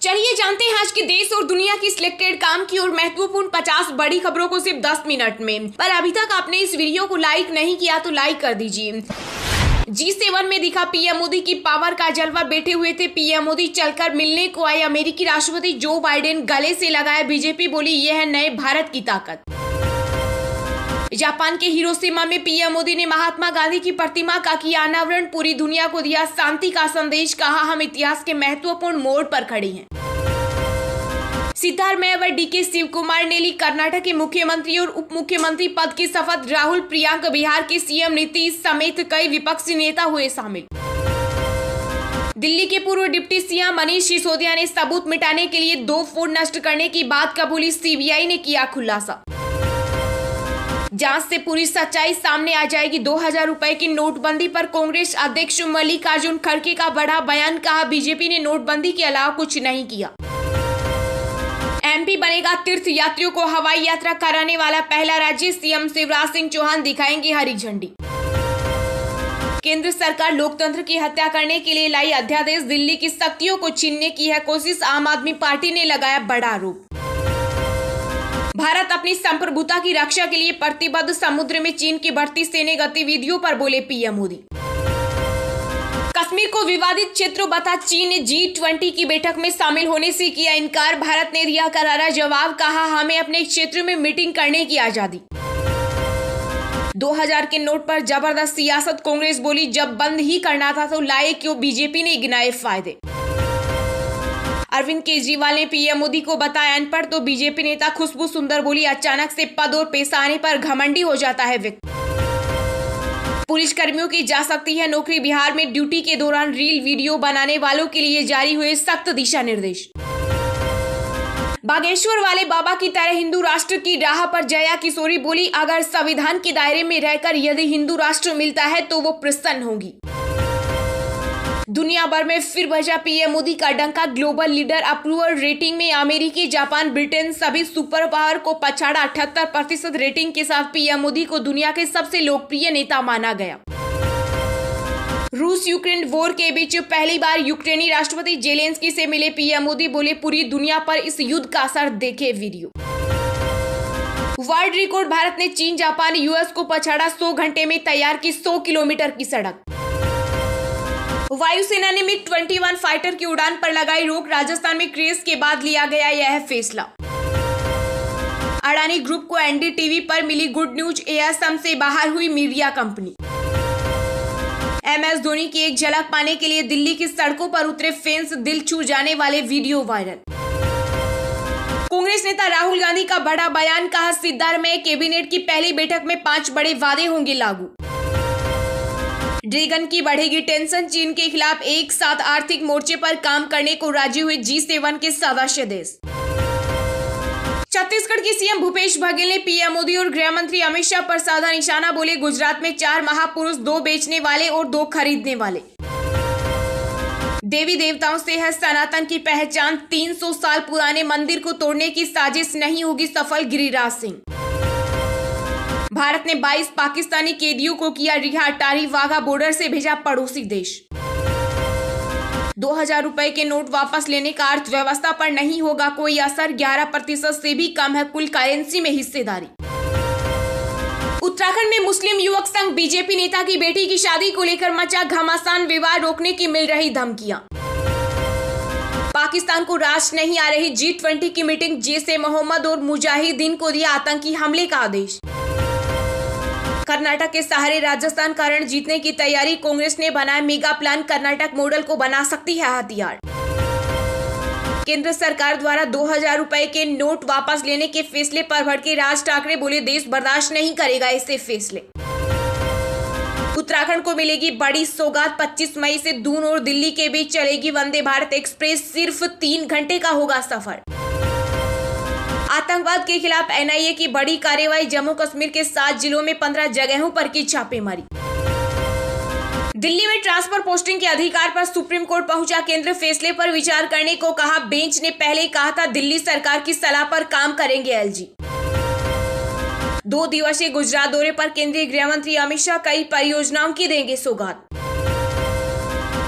चलिए जानते हैं आज के देश और दुनिया की सिलेक्टेड काम की और महत्वपूर्ण 50 बड़ी खबरों को सिर्फ 10 मिनट में। पर अभी तक आपने इस वीडियो को लाइक नहीं किया तो लाइक कर दीजिए। G7 में दिखा पीएम मोदी की पावर का जलवा। बैठे हुए थे पीएम मोदी, चलकर मिलने को आए अमेरिकी राष्ट्रपति जो बाइडेन, गले से लगाया बीजेपी, बोली यह है नए भारत की ताकत। जापान के हिरोशिमा में पीएम मोदी ने महात्मा गांधी की प्रतिमा का किया अनावरण। पूरी दुनिया को दिया शांति का संदेश, कहा हम इतिहास के महत्वपूर्ण मोड़ पर खड़े हैं। सिद्धारमैया व डीके शिव कुमार ने ली कर्नाटक के मुख्यमंत्री और उप मुख्यमंत्री पद की शपथ। राहुल, प्रियंका, बिहार के सीएम नीतीश समेत कई विपक्षी नेता हुए शामिल। दिल्ली के पूर्व डिप्टी सीएम मनीष सिसोदिया ने सबूत मिटाने के लिए 2 फोन नष्ट करने की बात कबूली। सीबीआई ने किया खुलासा। जांच से पूरी सच्चाई सामने आ जाएगी। 2000 रुपए की नोटबंदी पर कांग्रेस अध्यक्ष मल्लिकार्जुन खड़गे का बड़ा बयान, कहा बीजेपी ने नोटबंदी के अलावा कुछ नहीं किया। एमपी बनेगा तीर्थ यात्रियों को हवाई यात्रा कराने वाला पहला राज्य। सीएम शिवराज सिंह चौहान दिखाएंगे हरी झंडी। केंद्र सरकार लोकतंत्र की हत्या करने के लिए लाई अध्यादेश। दिल्ली की शक्तियों को छीनने की है कोशिश। आम आदमी पार्टी ने लगाया बड़ा आरोप। भारत अपनी संप्रभुता की रक्षा के लिए प्रतिबद्ध। समुद्र में चीन की बढ़ती सैन्य गतिविधियों पर बोले पीएम मोदी। कश्मीर को विवादित क्षेत्र बता चीन ने G20 की बैठक में शामिल होने से किया इनकार। भारत ने दिया करारा जवाब, कहा हमें अपने क्षेत्र में मीटिंग करने की आजादी। 2000 के नोट पर जबरदस्त सियासत। कांग्रेस बोली जब बंद ही करना था तो लाए क्यों, बीजेपी ने गिनाए फायदे। अरविंद केजरीवाल ने पीएम मोदी को बताया अनपढ़ तो बीजेपी नेता खुशबू सुंदर बोली अचानक से पद और पैसा आने पर घमंडी हो जाता है व्यक्ति। पुलिस कर्मियों की जा सकती है नौकरी। बिहार में ड्यूटी के दौरान रील वीडियो बनाने वालों के लिए जारी हुए सख्त दिशा निर्देश। बागेश्वर वाले बाबा की तरह हिंदू राष्ट्र की राह पर जया किशोरी बोली अगर संविधान के दायरे में रहकर यदि हिंदू राष्ट्र मिलता है तो वो प्रसन्न होगी। दुनिया भर में फिर बजा पीएम मोदी का डंका। ग्लोबल लीडर अप्रूवल रेटिंग में अमेरिकी, जापान, ब्रिटेन सभी सुपर पावर को पछाड़ा। 78% रेटिंग के साथ पीएम मोदी को दुनिया के सबसे लोकप्रिय नेता माना गया। रूस यूक्रेन वॉर के बीच पहली बार यूक्रेनी राष्ट्रपति जेलेंस्की से मिले पीएम मोदी, बोले पूरी दुनिया पर इस युद्ध का असर, देखे वीडियो। वर्ल्ड रिकॉर्ड, भारत ने चीन, जापान, यूएस को पछाड़ा। 100 घंटे में तैयार की 100 किलोमीटर की सड़क। वायुसेना ने MiG-21 फाइटर की उड़ान पर लगाई रोक। राजस्थान में क्रेज के बाद लिया गया यह फैसला। अडानी ग्रुप को एनडीटीवी पर मिली गुड न्यूज। एएसएम से बाहर हुई मीडिया कंपनी। MS धोनी की एक झलक पाने के लिए दिल्ली की सड़कों पर उतरे फैंस। दिल छू जाने वाले वीडियो वायरल। कांग्रेस नेता राहुल गांधी का बड़ा बयान, कहा सिद्धारमैया कैबिनेट की पहली बैठक में 5 बड़े वादे होंगे लागू। ड्रैगन की बढ़ेगी टेंशन। चीन के खिलाफ एक साथ आर्थिक मोर्चे पर काम करने को राजी हुए G7 के सदस्य देश। छत्तीसगढ़ के सीएम भूपेश बघेल ने पीएम मोदी और गृह मंत्री अमित शाह पर साधा निशाना, बोले गुजरात में 4 महापुरुष, 2 बेचने वाले और 2 खरीदने वाले। देवी देवताओं से है सनातन की पहचान। 300 साल पुराने मंदिर को तोड़ने की साजिश नहीं होगी सफल, गिरिराज सिंह। भारत ने 22 पाकिस्तानी कैदियों को किया रिहा। अटारी वाघा बॉर्डर से भेजा पड़ोसी देश। 2000 रुपए के नोट वापस लेने का अर्थव्यवस्था पर नहीं होगा कोई असर। 11% से भी कम है कुल करेंसी में हिस्सेदारी। उत्तराखंड में मुस्लिम युवक संघ बीजेपी नेता की बेटी की शादी को लेकर मचा घमासान। विवाद रोकने की मिल रही धमकियां। पाकिस्तान को रास नहीं आ रही G20 की मीटिंग। जैसे मोहम्मद और मुजाहिदीन को दिया आतंकी हमले का आदेश। कर्नाटक के सहारे राजस्थान का रण जीतने की तैयारी। कांग्रेस ने बनाया मेगा प्लान। कर्नाटक मॉडल को बना सकती है हथियार। केंद्र सरकार द्वारा 2000 रुपए के नोट वापस लेने के फैसले पर भड़के राज ठाकरे, बोले देश बर्दाश्त नहीं करेगा ऐसे फैसले। उत्तराखंड को मिलेगी बड़ी सौगात। 25 मई से दून और दिल्ली के बीच चलेगी वंदे भारत एक्सप्रेस। सिर्फ 3 घंटे का होगा सफर। आतंकवाद के खिलाफ एनआईए की बड़ी कार्रवाई। जम्मू कश्मीर के 7 जिलों में 15 जगहों पर की छापेमारी। दिल्ली में ट्रांसफर पोस्टिंग के अधिकार पर सुप्रीम कोर्ट पहुंचा केंद्र। फैसले पर विचार करने को कहा। बेंच ने पहले कहा था दिल्ली सरकार की सलाह पर काम करेंगे एलजी। 2 दिवसीय गुजरात दौरे पर केंद्रीय गृह मंत्री अमित शाह कई परियोजनाओं की देंगे सौगात।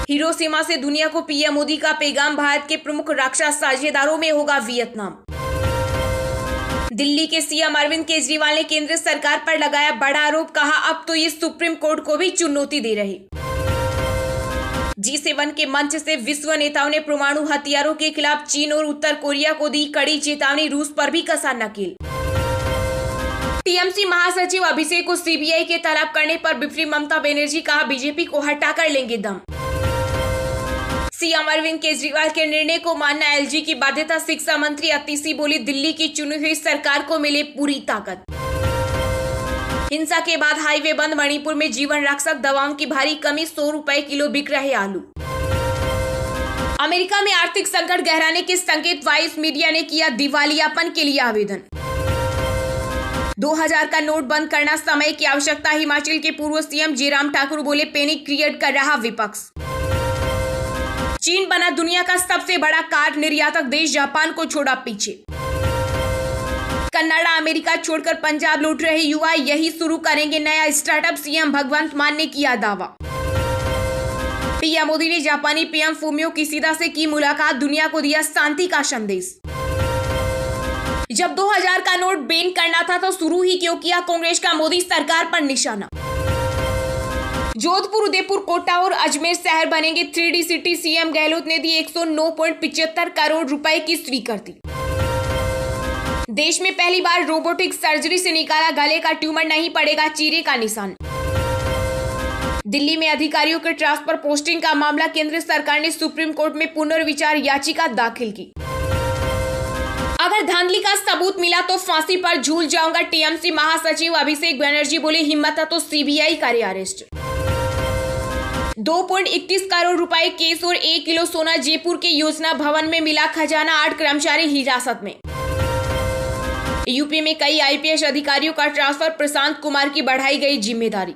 हिरोशिमा से दुनिया को पीएम मोदी का पैगाम, भारत के प्रमुख रक्षा साझेदारों में होगा वियतनाम। दिल्ली के सीएम अरविंद केजरीवाल ने केंद्र सरकार पर लगाया बड़ा आरोप, कहा अब तो ये सुप्रीम कोर्ट को भी चुनौती दे रहे। G7 के मंच से विश्व नेताओं ने परमाणु हथियारों के खिलाफ चीन और उत्तर कोरिया को दी कड़ी चेतावनी, रूस पर भी कसा नकेल। टीएमसी महासचिव अभिषेक को सीबीआई के तलब करने पर बिफरी ममता बनर्जी, कहा बीजेपी को हटाकर लेंगे दम। सीएम अरविंद केजरीवाल के निर्णय को मानना एलजी की बाध्यता, शिक्षा मंत्री अतिशी बोली दिल्ली की चुनी हुई सरकार को मिले पूरी ताकत। हिंसा के बाद हाईवे बंद, मणिपुर में जीवन रक्षक दवाओं की भारी कमी, 100 रुपए किलो बिक रहे आलू। अमेरिका में आर्थिक संकट गहराने के संकेत, वाइस मीडिया ने किया दिवालियापन के लिए आवेदन। 2000 का नोट बंद करना समय की आवश्यकता, हिमाचल के पूर्व सीएम जयराम ठाकुर बोले पैनिक क्रिएट कर रहा विपक्ष। चीन बना दुनिया का सबसे बड़ा कार निर्यातक देश, जापान को छोड़ा पीछे। कनाडा अमेरिका छोड़कर पंजाब लौट रहे युवा, यही शुरू करेंगे नया स्टार्टअप, सीएम भगवंत मान ने किया दावा। पीएम मोदी ने जापानी पीएम फूमियो किशिदा से की मुलाकात, दुनिया को दिया शांति का संदेश। जब 2000 का नोट बैन करना था तो शुरू ही क्यों किया कांग्रेस का मोदी सरकार पर निशाना। जोधपुर, उदयपुर, कोटा और अजमेर शहर बनेंगे 3D सिटी, सीएम गहलोत ने दी 109.75 करोड़ रुपए की स्वीकृति। देश में पहली बार रोबोटिक सर्जरी से निकाला गले का ट्यूमर, नहीं पड़ेगा चीरे का निशान। दिल्ली में अधिकारियों के ट्रांसफर पोस्टिंग का मामला, केंद्र सरकार ने सुप्रीम कोर्ट में पुनर्विचार याचिका दाखिल की। अगर धांधली का सबूत मिला तो फांसी पर झूल जाऊंगा, टीएमसी महासचिव अभिषेक बनर्जी बोले हिम्मत है तो सीबीआई करे अरेस्ट। 2.31 करोड़ रुपए केस और 1 किलो सोना, जयपुर के योजना भवन में मिला खजाना, 8 कर्मचारी हिरासत में। यूपी में कई आईपीएस अधिकारियों का ट्रांसफर, प्रशांत कुमार की बढ़ाई गई जिम्मेदारी।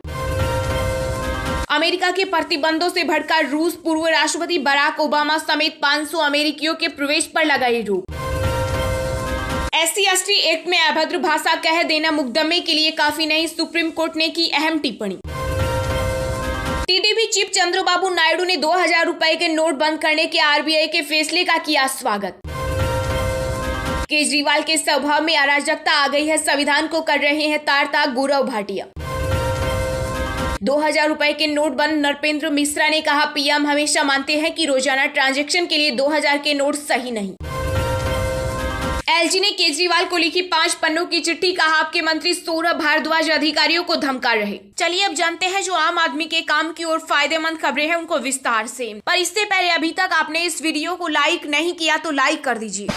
अमेरिका के प्रतिबंधों से भड़का रूस, पूर्व राष्ट्रपति बराक ओबामा समेत 500 अमेरिकियों के प्रवेश पर लगाई रोक। SC/ST एक्ट में अभद्र भाषा कह देना मुकदमे के लिए काफी नहीं, सुप्रीम कोर्ट ने की अहम टिप्पणी। टीडीपी चीफ चंद्रबाबू नायडू ने 2000 रुपए के नोट बंद करने के आरबीआई के फैसले का किया स्वागत। केजरीवाल के स्वभाव में अराजकता आ गई है, संविधान को कर रहे हैं तार-तार, गौरव भाटिया। 2000 रुपए के नोट बंद, नरपेंद्र मिश्रा ने कहा पीएम हमेशा मानते हैं कि रोजाना ट्रांजैक्शन के लिए 2000 के नोट सही नहीं। एलजी ने केजरीवाल को लिखी 5 पन्नों की चिट्ठी, कहा आपके मंत्री सौरभ भारद्वाज अधिकारियों को धमका रहे। चलिए अब जानते हैं जो आम आदमी के काम की और फायदेमंद खबरें हैं उनको विस्तार से। पर इससे पहले अभी तक आपने इस वीडियो को लाइक नहीं किया तो लाइक कर दीजिए।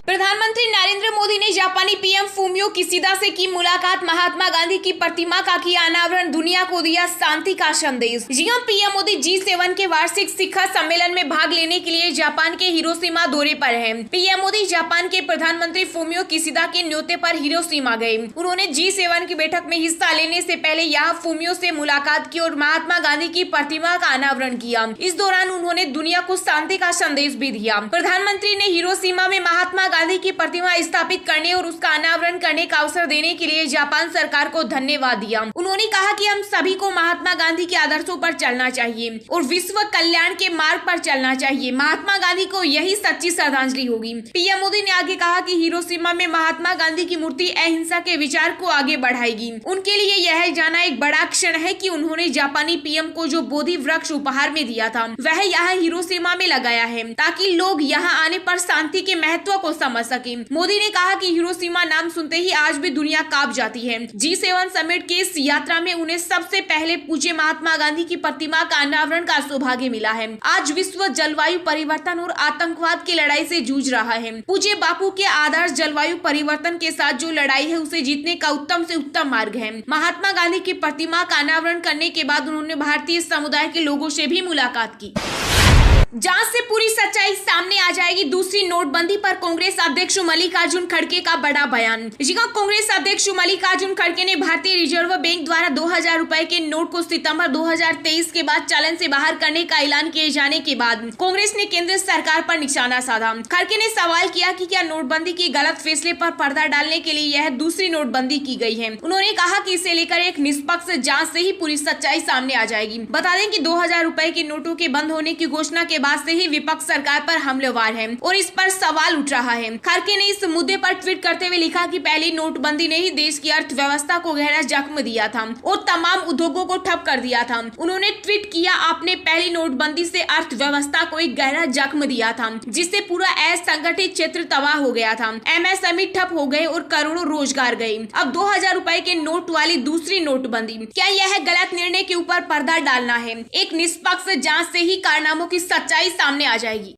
प्रधानमंत्री नरेंद्र मोदी ने जापानी पीएम फूमियो किशिदा से की मुलाकात, महात्मा गांधी की प्रतिमा का किया अनावरण, दुनिया को दिया शांति का संदेश। जी हां, पीएम मोदी G7 के वार्षिक शिखर सम्मेलन में भाग लेने के लिए जापान के हिरोशिमा दौरे पर हैं। पीएम मोदी जापान के प्रधानमंत्री फूमियो किशिदा के न्योते पर हिरोशिमा गए। उन्होंने G7 की बैठक में हिस्सा लेने से पहले यहाँ फूमियो से मुलाकात की और महात्मा गांधी की प्रतिमा का अनावरण किया। इस दौरान उन्होंने दुनिया को शांति का संदेश भी दिया। प्रधानमंत्री ने हिरोशिमा में महात्मा गांधी की प्रतिमा स्थापित करने और उसका अनावरण करने का अवसर देने के लिए जापान सरकार को धन्यवाद दिया। उन्होंने कहा कि हम सभी को महात्मा गांधी के आदर्शों पर चलना चाहिए और विश्व कल्याण के मार्ग पर चलना चाहिए। महात्मा गांधी को यही सच्ची श्रद्धांजलि होगी। पीएम मोदी ने आगे कहा कि हिरोशिमा में महात्मा गांधी की मूर्ति अहिंसा के विचार को आगे बढ़ाएगी। उनके लिए यह जाना एक बड़ा क्षण है कि उन्होंने जापानी पीएम को जो बोधि वृक्ष उपहार में दिया था वह यहाँ हिरोशिमा में लगाया है, ताकि लोग यहाँ आने पर शांति के महत्व को समझ सके। मोदी ने कहा कि हिरोशिमा नाम सुनते ही आज भी दुनिया कांप जाती है। G7 समिट की इस यात्रा में उन्हें सबसे पहले पूज्य महात्मा गांधी की प्रतिमा का अनावरण का सौभाग्य मिला है। आज विश्व जलवायु परिवर्तन और आतंकवाद की लड़ाई से जूझ रहा है। पूज्य बापू के आदर्श जलवायु परिवर्तन के साथ जो लड़ाई है उसे जीतने का उत्तम से उत्तम मार्ग है। महात्मा गांधी की प्रतिमा का अनावरण करने के बाद उन्होंने भारतीय समुदाय के लोगों से भी मुलाकात की। जांच से पूरी सच्चाई सामने आ जाएगी। दूसरी नोटबंदी पर कांग्रेस अध्यक्ष मल्लिकार्जुन खड़गे का बड़ा बयान। जी हां, कांग्रेस अध्यक्ष मल्लिकार्जुन खड़गे ने भारतीय रिजर्व बैंक द्वारा 2000 रुपए के नोट को सितंबर 2023 के बाद चलन से बाहर करने का ऐलान किए जाने के बाद कांग्रेस ने केंद्र सरकार पर निशाना साधा। खड़गे ने सवाल किया कि क्या नोटबंदी के गलत फैसले पर पर्दा डालने के लिए यह दूसरी नोटबंदी की गई है। उन्होंने कहा कि इसे लेकर एक निष्पक्ष जांच से ही पूरी सच्चाई सामने आ जाएगी। बता दें कि 2000 रुपए के नोटों के बंद होने की घोषणा के बाद से ही विपक्ष सरकार पर हमलेवार है और इस पर सवाल उठ रहा है। खड़गे ने इस मुद्दे पर ट्वीट करते हुए लिखा कि पहली नोटबंदी ने ही देश की अर्थव्यवस्था को गहरा जख्म दिया था और तमाम उद्योगों को ठप कर दिया था। उन्होंने ट्वीट किया, आपने पहली नोटबंदी से अर्थव्यवस्था को एक गहरा जख्म दिया था जिससे पूरा असंगठित क्षेत्र तबाह हो गया था। एमएसएमई ठप हो गए और करोड़ों रोजगार गए। अब 2000 रुपए के नोट वाली दूसरी नोटबंदी, क्या यह गलत निर्णय के ऊपर पर्दा डालना है? एक निष्पक्ष जांच से ही कारनामों की सच्चाई सामने आ जाएगी।